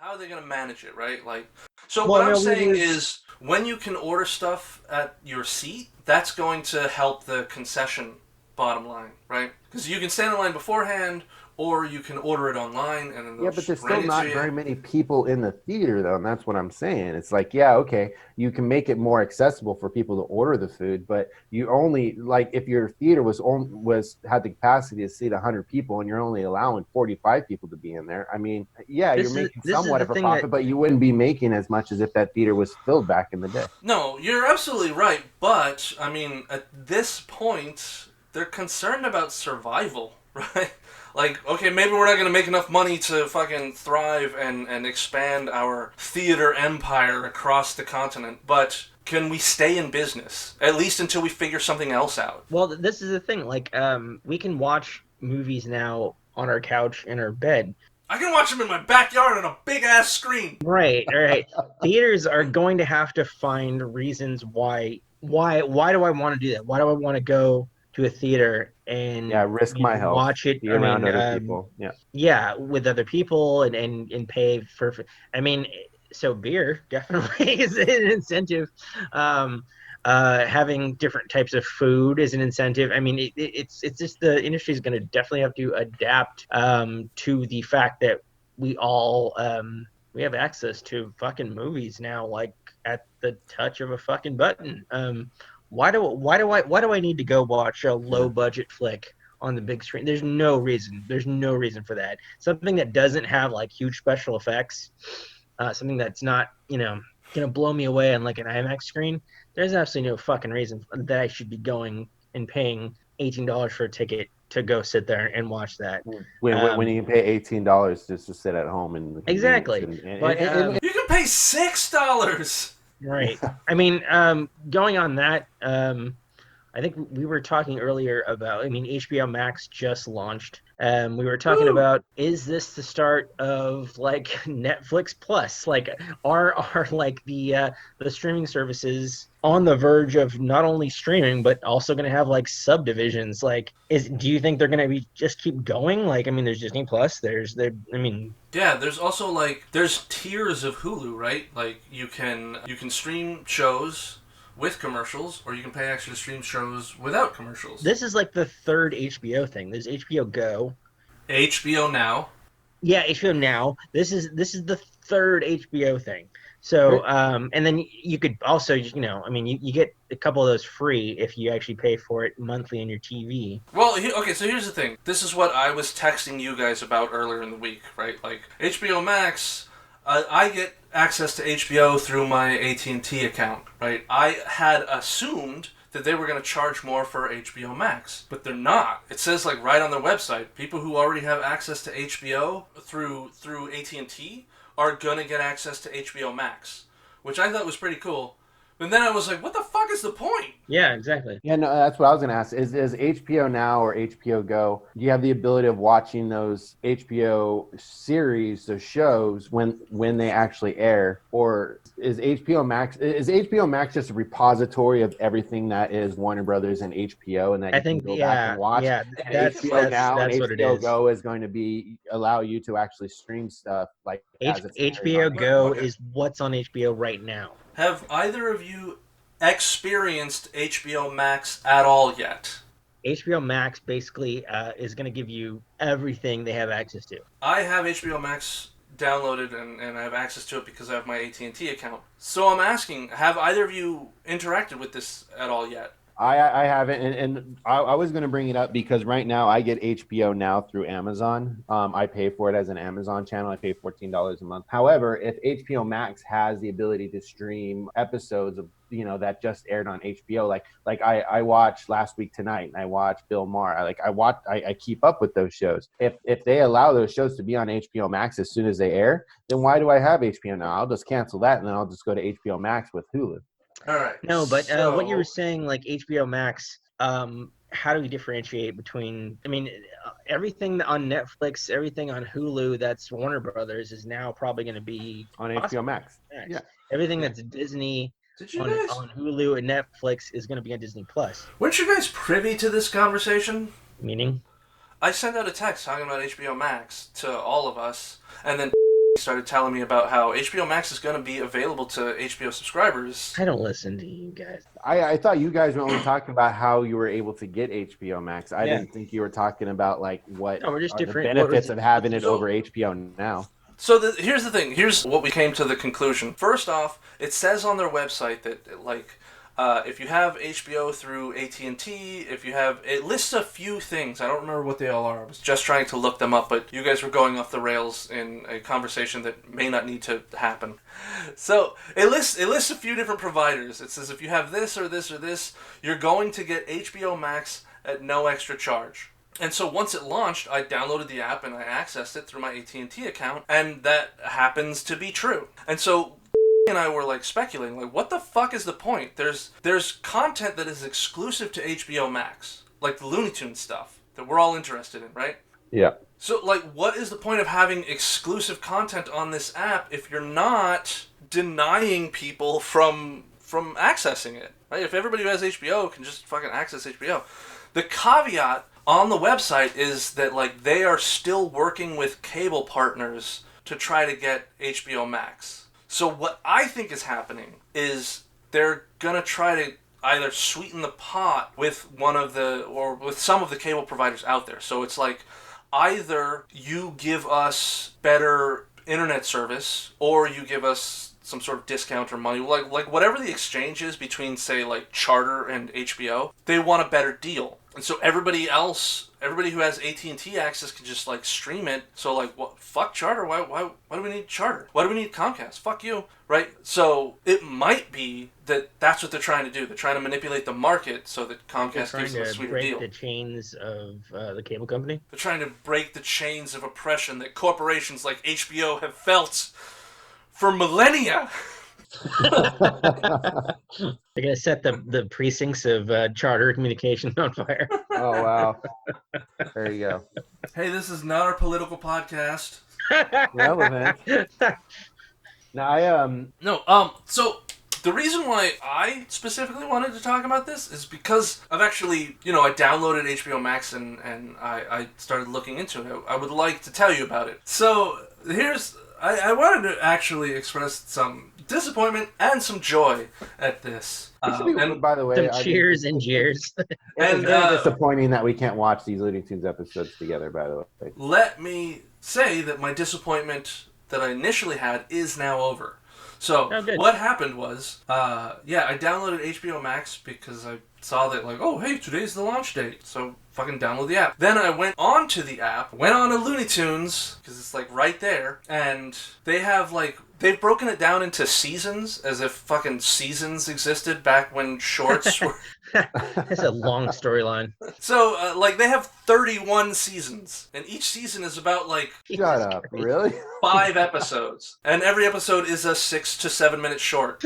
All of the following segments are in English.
How are they going to manage it, right? Like, so what Well, I'm no, saying is, when you can order stuff at your seat, that's going to help the concession bottom line, right? Because you can stand in line beforehand, or you can order it online, and then Yeah, they'll but there's bring still it to not you. very many people in the theater, though, and that's what I'm saying. It's like, yeah, okay, you can make it more accessible for people to order the food, but you only like if your theater was had the capacity to seat 100 people, and you're only allowing 45 people to be in there. I mean, yeah, you're making this is somewhat the of a thing that profit, but you wouldn't be making as much as if that theater was filled back in the day. No, you're absolutely right, but I mean, at this point, they're concerned about survival, right? Like, okay, maybe we're not going to make enough money to fucking thrive and expand our theater empire across the continent, but can we stay in business? At least until we figure something else out. well, this is the thing. Like, we can watch movies now on our couch in our bed. I can watch them in my backyard on a big ass screen. Right, right. Theaters are going to have to find reasons why do I want to do that? Why do I want to go to a theater Yeah, and risk my health, watch it? be I around mean, other people. Yeah. yeah, with other people and pay for. I mean, so beer definitely is an incentive. Um, Having different types of food is an incentive. I mean, it's just the industry is going to definitely have to adapt to the fact that we all we have access to fucking movies now, like at the touch of a fucking button. Why do I need to go watch a low Yeah. budget flick on the big screen? There's no reason. There's no reason for that. Something that doesn't have like huge special effects, something that's not gonna blow me away on like an IMAX screen. There's absolutely no fucking reason that I should be going and paying $18 for a ticket to go sit there and watch that. When Um, you can pay $18 just to sit at home in the convenience exactly, but You can pay $6. right. I mean, going on that, I think we were talking earlier about, I mean, HBO Max just launched. We were talking Woo! about, is this the start of like Netflix Plus? Like, are like the streaming services on the verge of not only streaming but also going to have like subdivisions? Like, do you think they're going to be just keep going? Like, I mean, there's Disney Plus. I mean, Yeah, there's also like there's tiers of Hulu, right? Like you can stream shows with commercials, or you can pay extra to stream shows without commercials. this is like the third HBO thing. There's HBO Go. HBO Now. Yeah, HBO Now. This is the third HBO thing. So, and then you could also, I mean, you get a couple of those free if you actually pay for it monthly on your TV. Well, okay, so here's the thing. This is what I was texting you guys about earlier in the week, right? Like HBO Max, I get access to HBO through my AT&T account, right? I had assumed that they were going to charge more for HBO Max, but they're not. It says like right on their website, people who already have access to HBO through AT&T are going to get access to HBO Max, which I thought was pretty cool. And then I was like, what the fuck is the point? Yeah, exactly. Yeah, no, that's what I was going to ask. Is HBO Now or HBO Go? Do you have the ability of watching those HBO series, those shows when they actually air, or is HBO Max just a repository of everything that is Warner Brothers and HBO, and that I you can think, go back and yeah, watch? yeah, And that's HBO that's Now and that's what it HBO is. Go is going to be allow you to actually stream stuff like as it's airing on HBO HBO. Go Okay. is what's on HBO right now. Have either of you experienced HBO Max at all yet? HBO Max basically is going to give you everything they have access to. I have HBO Max downloaded and I have access to it because I have my AT&T account. So I'm asking, have either of you interacted with this at all yet? I haven't, and I was going to bring it up because right now I get HBO Now through Amazon. I pay for it as an Amazon channel. I pay $14 a month. However, if HBO Max has the ability to stream episodes of that just aired on HBO, like I watched Last Week Tonight, and I watched Bill Maher. I keep up with those shows. If they allow those shows to be on HBO Max as soon as they air, then why do I have HBO Now? I'll just cancel that and then I'll just go to HBO Max with Hulu. All right. No, but what you were So, saying, like HBO Max, how do we differentiate between? I mean, everything on Netflix, everything on Hulu that's Warner Brothers is now probably going to be On HBO possibly Max. Max. Yeah. Everything Yeah. that's Disney did you guys on Hulu and Netflix is going to be on Disney Plus. weren't you guys privy to this conversation? Meaning, I sent out a text talking about HBO Max to all of us, and then started telling me about how HBO Max is going to be available to HBO subscribers. I don't listen to you guys. I thought you guys were only talking about how you were able to get HBO Max. I Yeah. didn't think you were talking about like what No, we're just are the different. benefits of having it So- over HBO now. So here's the thing. Here's what we came to the conclusion. First off, it says on their website that like if you have HBO through AT&T, if you have, it lists a few things. I don't remember what they all are. I was just trying to look them up, but you guys were going off the rails in a conversation that may not need to happen. So it lists a few different providers. It says if you have this or this or this, you're going to get HBO Max at no extra charge. And so once it launched, I downloaded the app and I accessed it through my AT&T account, and that happens to be true. And so and I were like speculating, like, what the fuck is the point? There's content that is exclusive to HBO Max, like the Looney Tunes stuff that we're all interested in, right? Yeah. So, like, what is the point of having exclusive content on this app if you're not denying people from accessing it, right? If everybody who has HBO can just fucking access HBO. The caveat on the website is that, like, they are still working with cable partners to try to get HBO Max. So what I think is happening is they're gonna try to either sweeten the pot with with some of the cable providers out there. So it's like either you give us better internet service or you give us some sort of discount or money, like whatever the exchange is between, say, like Charter and HBO, they want a better deal. And so everybody who has AT&T access can just like stream it. So like, what? Fuck Charter. Why do we need Charter? Why do we need Comcast? Fuck you, right? So it might be that that's what they're trying to do. They're trying to manipulate the market so that Comcast gives them a sweeter break deal. the chains of the cable company. They're trying to break the chains of oppression that corporations like HBO have felt for millennia. They're gonna set the precincts of Charter Communications on fire. Oh wow. There you go. Hey, this is not our political podcast. Relevant. Now So the reason why I specifically wanted to talk about this is because I've actually, I downloaded HBO Max and I started looking into it. I would like to tell you about it. So I wanted to actually express some disappointment and some joy at this. and by the way, Some cheers and jeers. It's very disappointing that we can't watch these Looney Tunes episodes together, by the way. Let me say that my disappointment that I initially had is now over. So what happened was, I downloaded HBO Max because I saw that, like, oh, hey, today's the launch date. So fucking download the app. Then I went onto the app, went on to Looney Tunes, because it's, like, right there. And they have, like, they've broken it down into seasons, as if fucking seasons existed back when shorts were... That's a long storyline. So, they have 31 seasons. And each season is about, like... Shut up. Really? 5 episodes. And every episode is a 6 to 7 minute short.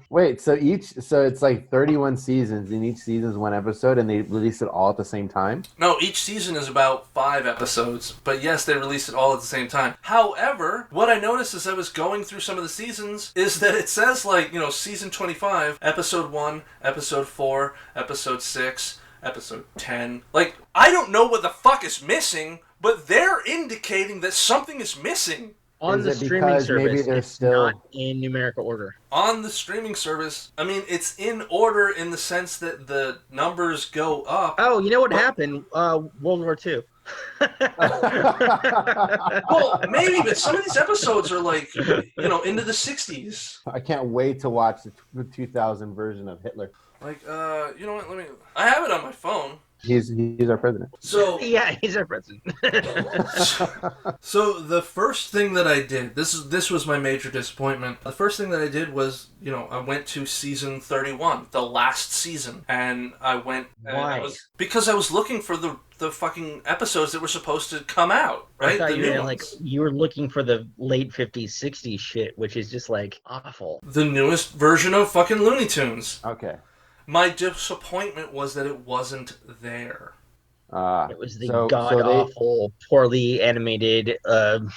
Wait, so it's like 31 seasons, and each season's 1 episode, and they release it all at the same time? No, each season is about 5 episodes. But yes, they release it all at the same time. However, what I noticed as I was going through some of the seasons is that it says, like, season 25, episode 1, episode 4, episode 6, episode 10. Like, I don't know what the fuck is missing, but they're indicating that something is missing. On Is the it streaming because maybe service, they're it's still- not in numerical order. On the streaming service, I mean, it's in order in the sense that the numbers go up. Oh, you know what happened? World War II. Well, maybe, but some of these episodes are like, into the 60s. I can't wait to watch the 2000 version of Hitler. Like, you know what? I have it on my phone. He's our president. So Yeah, he's our president. So the first thing that I did, this was my major disappointment. The first thing that I did was, I went to season 31, the last season, and I went. Why? Because I was looking for the fucking episodes that were supposed to come out, right? I thought The new ones. like you were looking for the late 50s, 60s shit, which is just like awful. The newest version of fucking Looney Tunes. Okay. My disappointment was that it wasn't there. It was the god-awful, poorly animated,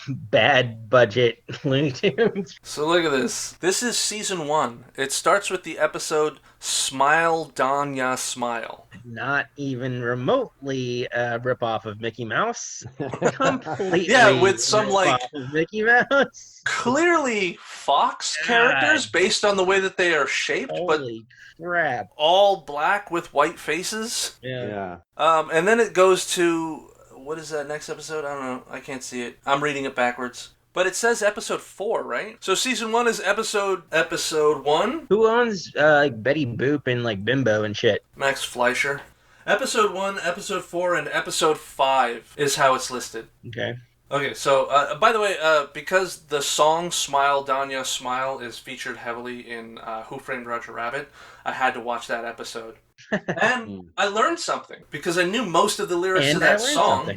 bad budget Looney Tunes. So look at this. This is season 1. It starts with the episode Smile, Danya, Smile. Not even remotely a ripoff of Mickey Mouse. Completely Yeah, with some, like, ripoff of Mickey Mouse. clearly Fox God. characters based on the way that they are shaped, but Holy crap. all black with white faces. Yeah. And then it goes to, what is that next episode? I don't know. I can't see it. I'm reading it backwards. But it says episode 4, right? So season 1 is episode 1. Who owns like Betty Boop and like Bimbo and shit? Max Fleischer. Episode 1, episode 4, and episode 5 is how it's listed. Okay, so, by the way, because the song Smile, Danya, Smile is featured heavily in Who Framed Roger Rabbit, I had to watch that episode. And I learned something, because I knew most of the lyrics to that song.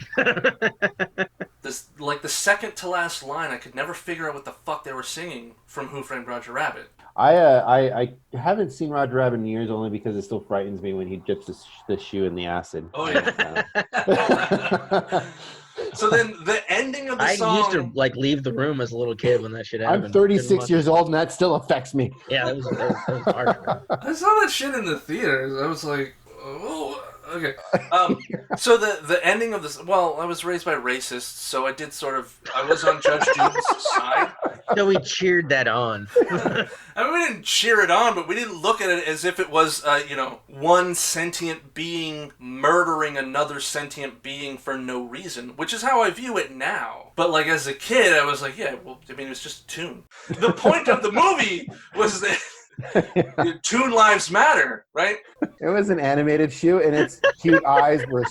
Like, the second to last line, I could never figure out what the fuck they were singing from Who Framed Roger Rabbit. I haven't seen Roger Rabbit in years, only because it still frightens me when he dips the shoe in the acid. Oh, yeah. So then the ending of the song... I used to like leave the room as a little kid when that shit happened. I'm 36 years old and that still affects me. Yeah, that was harsh. I saw that shit in the theaters. I was like, oh, okay. So the ending of this... Well, I was raised by racists, so I did sort of... I was on Judge Judy's side. So we cheered that on. I mean, we didn't cheer it on, but we didn't look at it as if it was, one sentient being murdering another sentient being for no reason, which is how I view it now. But, like, as a kid, I was like, yeah, well, I mean, it was just a tune. The point of the movie was that tune lives matter, right? It was an animated shoe, and its cute eyes were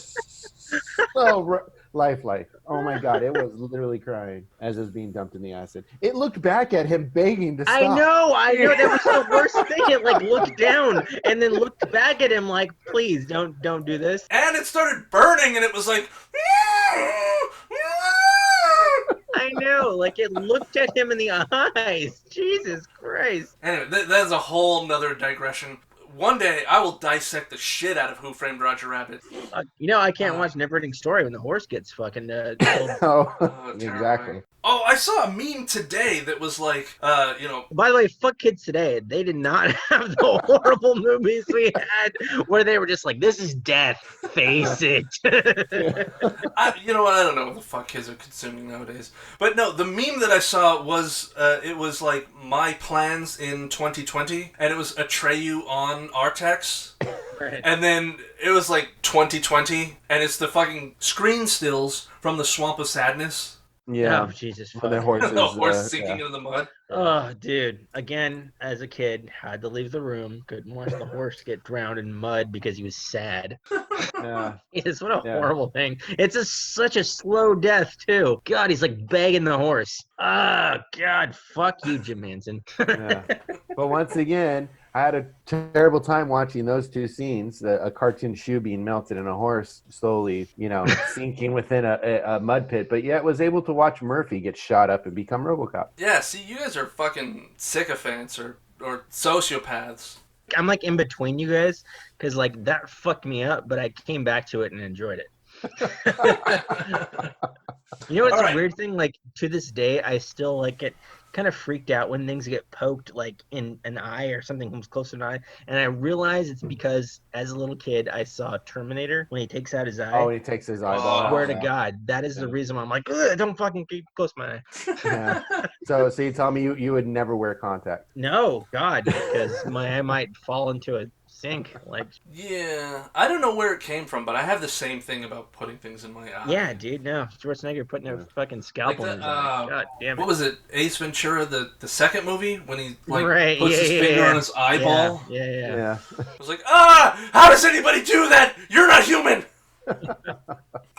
so lifelike. Oh my god, it was literally crying as it was being dumped in the acid. It looked back at him begging to stop. I know, that was the worst thing. It like looked down and then looked back at him like, please don't do this. And it started burning, and it was like... I know, like it looked at him in the eyes. Jesus Christ. Anyway, that's a whole nother digression. One day, I will dissect the shit out of Who Framed Roger Rabbit. I can't watch Neverending Story when the horse gets fucking killed. Exactly. Oh, I saw a meme today that was like, By the way, fuck kids today. They did not have the horrible movies we had where they were just like, this is death. Face it. You know what? I don't know what the fuck kids are consuming nowadays. But no, the meme that I saw was, it was like my plans in 2020, and it was Atreyu on Artex. Right. And then it was like 2020, and it's the fucking screen stills from The Swamp of Sadness. Yeah. Oh, Jesus. The horses, the horse sinking into the mud. Oh, dude. Again, as a kid, had to leave the room. Couldn't watch the horse get drowned in mud because he was sad. Yeah. Yes, what a horrible thing. It's such a slow death, too. God, he's like begging the horse. Ah, God, fuck you, Jim Manson. Yeah. But once again, I had a terrible time watching those two scenes, a cartoon shoe being melted and a horse slowly, sinking within a mud pit, but yet was able to watch Murphy get shot up and become RoboCop. Yeah, see, you guys are fucking sycophants or sociopaths. I'm like in between you guys because like that fucked me up, but I came back to it and enjoyed it. You know what's a weird thing? Like to this day, I still like get kind of freaked out when things get poked like in an eye or something comes close to an eye, and I realize it's because as a little kid I saw Terminator when he takes out his eye. Oh, he takes his eyeball out. Swear to God, that is the reason why I'm like, don't fucking keep close to my eye. Yeah. So you tell me you would never wear contact? No, God, because my eye might fall into a sink. Like, yeah, I don't know where it came from, but I have the same thing about putting things in my eye. Yeah, dude, no. Schwarzenegger putting a fucking scalpel in his eye. God damn it. What was it? Ace Ventura, the second movie, when he Right, puts his finger on his eyeball? Yeah. I was like, how does anybody do that? You're not human!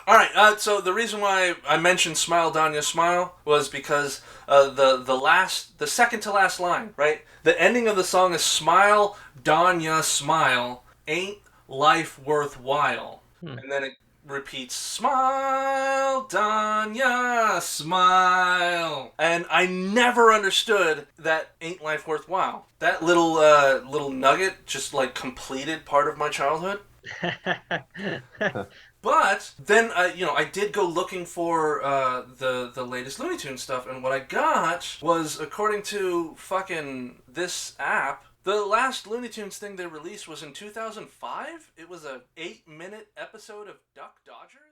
All right, so the reason why I mentioned Smile, Danya, Smile was because the second to last line, right? The ending of the song is Smile, Danya, Smile, ain't life worthwhile. And then it repeats, Smile, Danya, Smile. And I never understood that ain't life worthwhile. That little nugget just like completed part of my childhood. But then, I did go looking for the latest Looney Tunes stuff, and what I got was, according to fucking this app, The last Looney Tunes thing they released was in 2005. It was a 8-minute episode of Duck Dodgers.